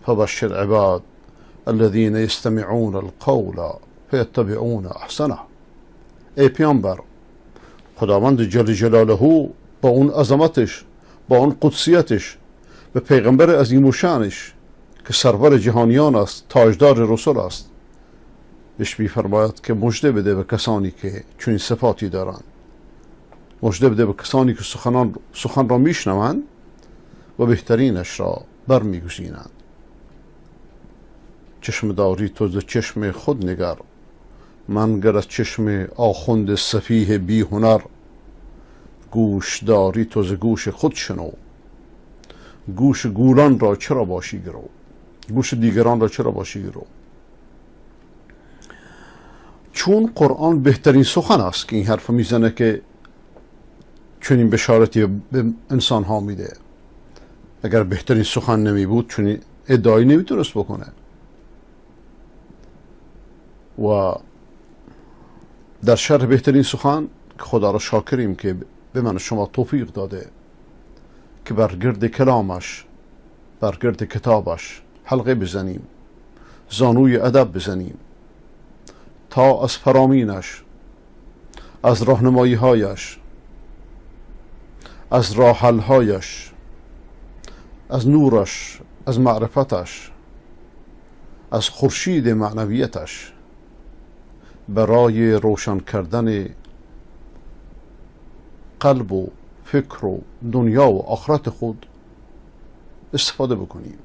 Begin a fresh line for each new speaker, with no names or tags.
فبشر عباد الذين يستمعون القول فيتبعون احسنه. ای پیامبر، خداوند جل جلاله با اون عظمتش، با اون قدسیتش، به پیغمبر عظیم و شانش که سرور جهانیان است، تاجدار رسول است، بهش می‌فرماید که مژده بده به کسانی که چنین صفاتی دارند، مژده بده به کسانی که سخن را میشنوند و بهترینش را برمیگزینند. چشم داری تو ز چشم خود نگر، منگر از چشم آخوند سفیه بی هنر. گوش داری تو ز گوش خود شنو، گوش گولان را چرا باشی گرو، گوش دیگران را چرا باشی گرو. چون قرآن بهترین سخن است که این حرف میزنه که چنین بشارتی به انسان ها میده. اگر بهترین سخن نمی بود چنین ادعایی نمیتونست بکنه. و در شرح بهترین سخن که خدا را شاکریم که به من شما توفیق داده که بر گرد کلامش، بر گرد کتابش حلقه بزنیم، زانوی ادب بزنیم تا از فرامینش، از راهنمایی هایش، از راحل هایش، از نورش، از معرفتش، از خورشید معنویتش برای روشن کردن قلب و فکر و دنیا و آخرت خود استفاده بکنیم.